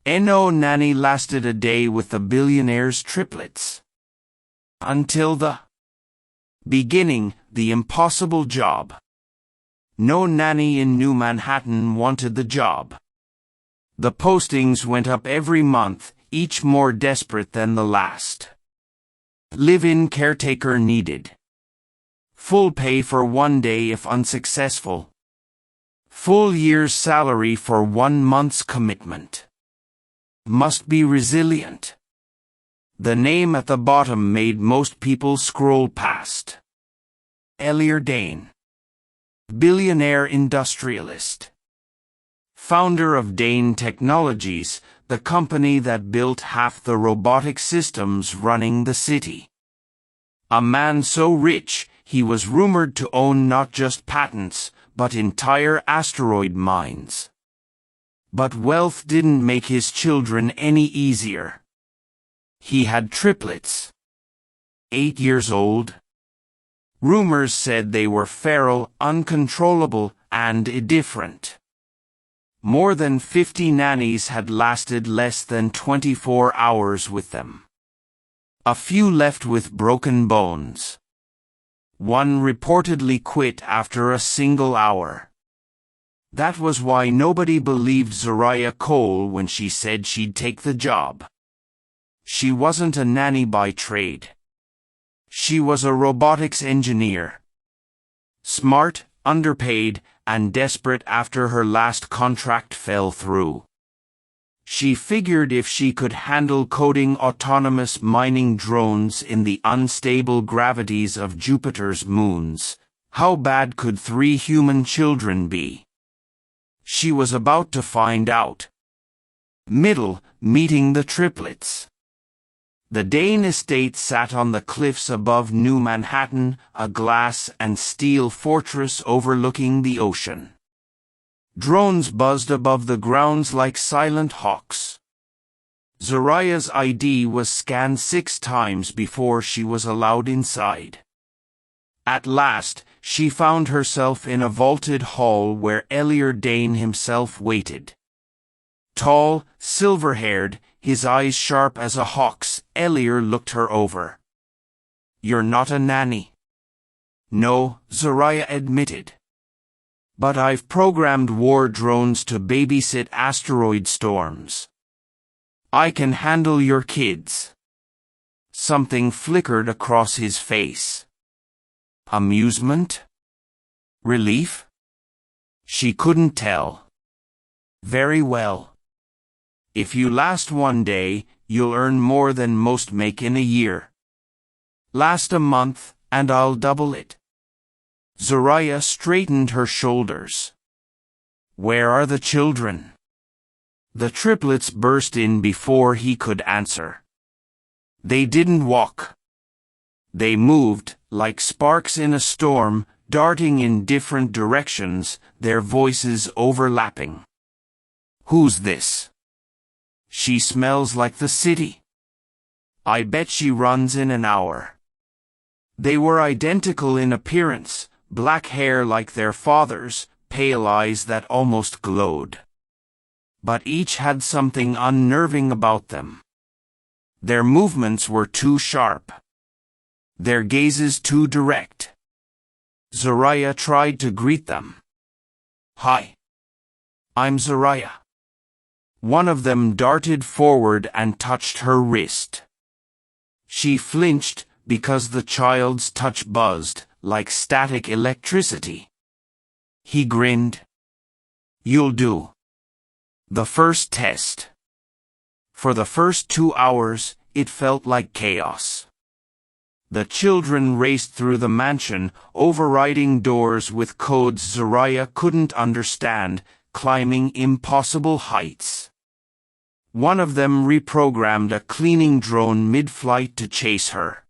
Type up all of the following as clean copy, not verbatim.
No nanny lasted a day with the billionaire's triplets. Until the beginning, the impossible job. No nanny in New Manhattan wanted the job. The postings went up every month, each more desperate than the last. Live-in caretaker needed. Full pay for 1 day if unsuccessful. Full year's salary for 1 month's commitment. Must be resilient. The name at the bottom made most people scroll past. Elliot Dane. Billionaire industrialist. Founder of Dane Technologies, the company that built half the robotic systems running the city. A man so rich, he was rumored to own not just patents, but entire asteroid mines. But wealth didn't make his children any easier. He had triplets. 8 years old. Rumors said they were feral, uncontrollable, and indifferent. More than 50 nannies had lasted less than 24 hours with them. A few left with broken bones. One reportedly quit after a single hour. That was why nobody believed Zariah Cole when she said she'd take the job. She wasn't a nanny by trade. She was a robotics engineer. Smart, underpaid, and desperate after her last contract fell through. She figured if she could handle coding autonomous mining drones in the unstable gravities of Jupiter's moons, how bad could 3 human children be? She was about to find out. Meeting the triplets. The Dane estate sat on the cliffs above New Manhattan, a glass and steel fortress overlooking the ocean. Drones buzzed above the grounds like silent hawks. Zariah's ID was scanned 6 times before she was allowed inside. At last, she found herself in a vaulted hall where Elliot Dane himself waited. Tall, silver-haired, his eyes sharp as a hawk's, Elliot looked her over. "You're not a nanny." "No," Zariah admitted. "But I've programmed war drones to babysit asteroid storms. I can handle your kids." Something flickered across his face. Amusement? Relief? She couldn't tell. "Very well. If you last 1 day, you'll earn more than most make in a year. Last a month, and I'll double it." Zariah straightened her shoulders. "Where are the children?" The triplets burst in before he could answer. They didn't walk. They moved, like sparks in a storm, darting in different directions, their voices overlapping. "Who's this?" "She smells like the city. I bet she runs in an hour." They were identical in appearance, black hair like their father's, pale eyes that almost glowed. But each had something unnerving about them. Their movements were too sharp. Their gazes too direct. Zariah tried to greet them. "Hi. I'm Zariah." One of them darted forward and touched her wrist. She flinched because the child's touch buzzed, like static electricity. He grinned. "You'll do. The first test." For the first 2 hours, it felt like chaos. The children raced through the mansion, overriding doors with codes Zariah couldn't understand, climbing impossible heights. One of them reprogrammed a cleaning drone mid-flight to chase her.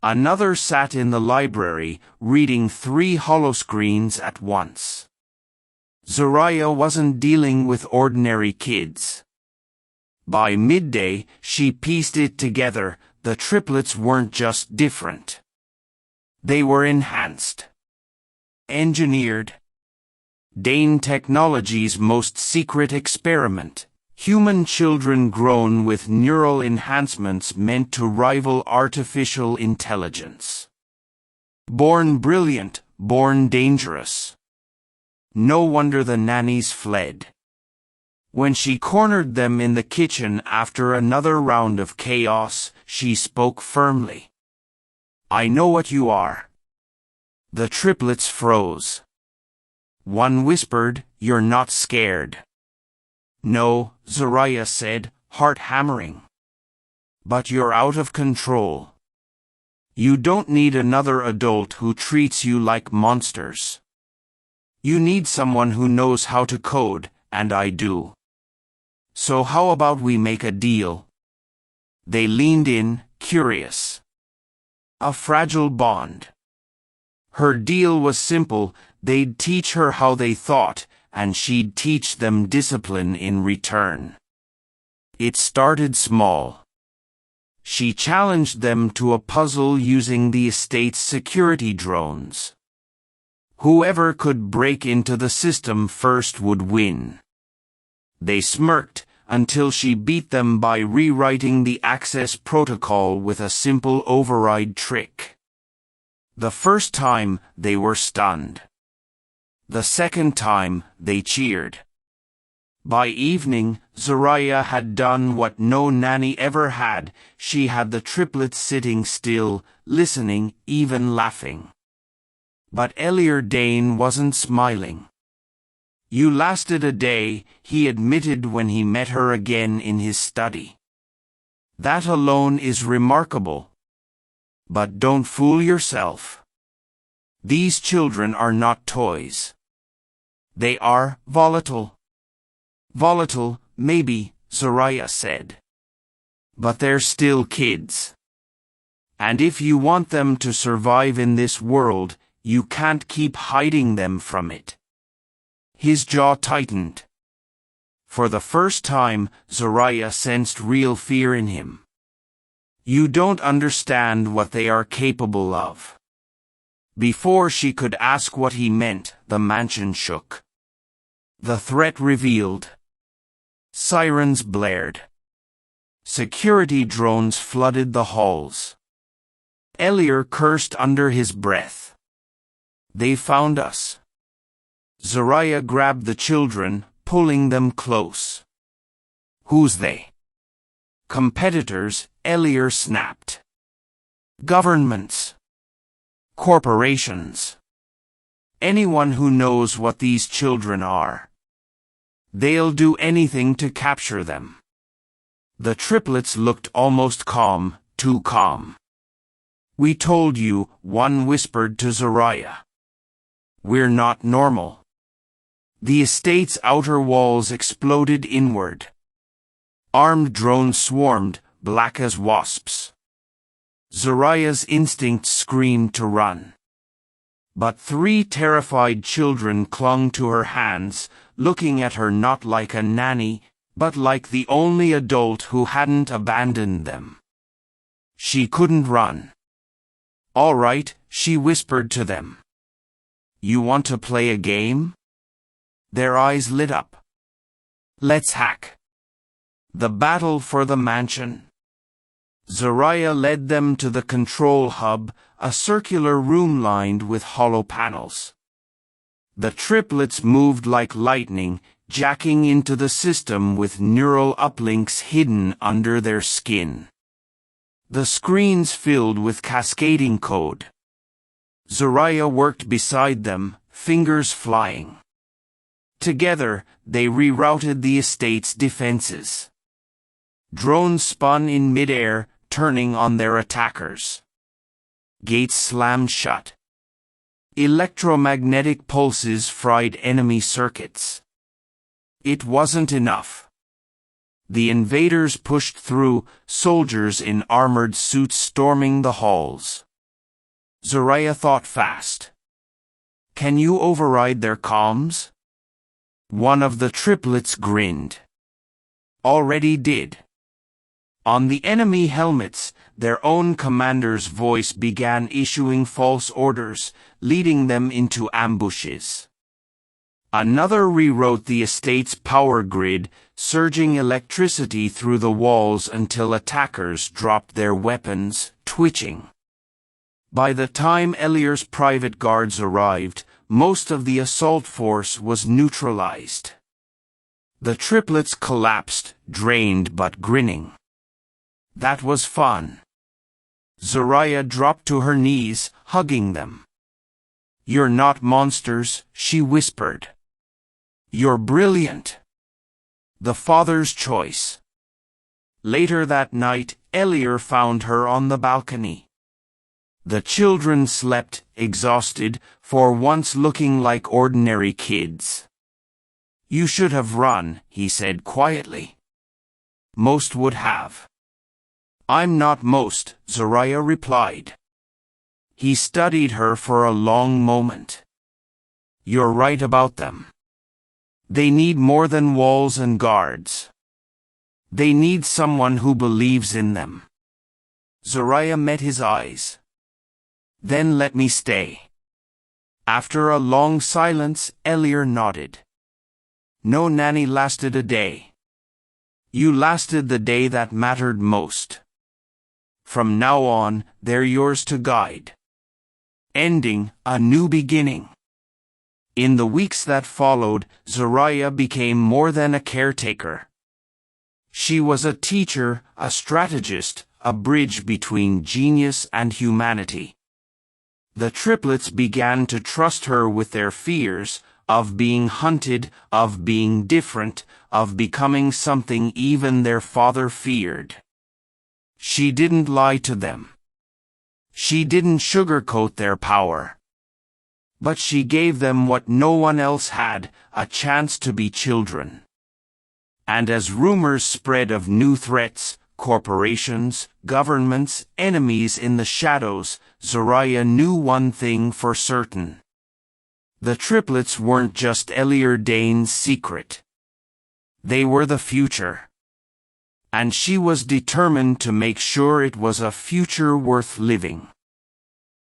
Another sat in the library, reading 3 holoscreens at once. Zariah wasn't dealing with ordinary kids. By midday, she pieced it together. The triplets weren't just different. They were enhanced. Engineered. Dane Technologies' most secret experiment, Human children grown with neural enhancements meant to rival artificial intelligence. Born brilliant, born dangerous. No wonder the nannies fled. When she cornered them in the kitchen after another round of chaos, she spoke firmly. "I know what you are." The triplets froze. One whispered, "You're not scared." "No," Zoraya said, heart hammering. "But you're out of control. You don't need another adult who treats you like monsters. You need someone who knows how to code, and I do. So how about we make a deal?" They leaned in, curious. A fragile bond. Her deal was simple: they'd teach her how they thought, and she'd teach them discipline in return. It started small. She challenged them to a puzzle using the estate's security drones. Whoever could break into the system first would win. They smirked until she beat them by rewriting the access protocol with a simple override trick. The first time, they were stunned. The second time, they cheered. By evening, Zoraya had done what no nanny ever had. She had the triplets sitting still, listening, even laughing. But Elier Dane wasn't smiling. "You lasted a day," he admitted when he met her again in his study. "That alone is remarkable. But don't fool yourself. These children are not toys. They are volatile." "Volatile, maybe," Zoraya said. "But they're still kids. And if you want them to survive in this world, you can't keep hiding them from it." His jaw tightened. For the first time, Zoraya sensed real fear in him. "You don't understand what they are capable of." Before she could ask what he meant, the mansion shook. The threat revealed. Sirens blared. Security drones flooded the halls. Elier cursed under his breath. "They found us." Zoraya grabbed the children, pulling them close. "Who's they?" "Competitors," Elier snapped. "Governments. Corporations. Anyone who knows what these children are. They'll do anything to capture them." The triplets looked almost calm, too calm. "We told you," one whispered to Zoraya. "We're not normal." The estate's outer walls exploded inward. Armed drones swarmed, black as wasps. Zoraya's instinct screamed to run. But 3 terrified children clung to her hands, looking at her not like a nanny, but like the only adult who hadn't abandoned them. She couldn't run. "All right," she whispered to them. "You want to play a game?" Their eyes lit up. "Let's hack." The battle for the mansion. Zoraya led them to the control hub, a circular room lined with hollow panels. The triplets moved like lightning, jacking into the system with neural uplinks hidden under their skin. The screens filled with cascading code. Zoraya worked beside them, fingers flying. Together, they rerouted the estate's defenses. Drones spun in midair, turning on their attackers. Gates slammed shut. Electromagnetic pulses fried enemy circuits. It wasn't enough. The invaders pushed through, soldiers in armored suits storming the halls. Zoraya thought fast. "Can you override their comms?" One of the triplets grinned. "Already did." On the enemy helmets, their own commander's voice began issuing false orders, leading them into ambushes. Another rewrote the estate's power grid, surging electricity through the walls until attackers dropped their weapons, twitching. By the time Ellier's private guards arrived, most of the assault force was neutralized. The triplets collapsed, drained but grinning. That was fun. Zoraya dropped to her knees, hugging them. "You're not monsters," she whispered. "You're brilliant." The father's choice. Later that night, Ellier found her on the balcony. The children slept, exhausted, for once looking like ordinary kids. "You should have run," he said quietly. "Most would have." "I'm not most," Zoraya replied. He studied her for a long moment. "You're right about them. They need more than walls and guards. They need someone who believes in them." Zoraya met his eyes. "Then let me stay." After a long silence, Ellier nodded. "No nanny lasted a day. You lasted the day that mattered most. From now on, they're yours to guide." Ending, a new beginning. In the weeks that followed, Zoraya became more than a caretaker. She was a teacher, a strategist, a bridge between genius and humanity. The triplets began to trust her with their fears, of being hunted, of being different, of becoming something even their father feared. She didn't lie to them. She didn't sugarcoat their power. But she gave them what no one else had, a chance to be children. And as rumors spread of new threats, corporations, governments, enemies in the shadows, Zoraya knew one thing for certain. The triplets weren't just Ellier Dane's secret. They were the future. And she was determined to make sure it was a future worth living.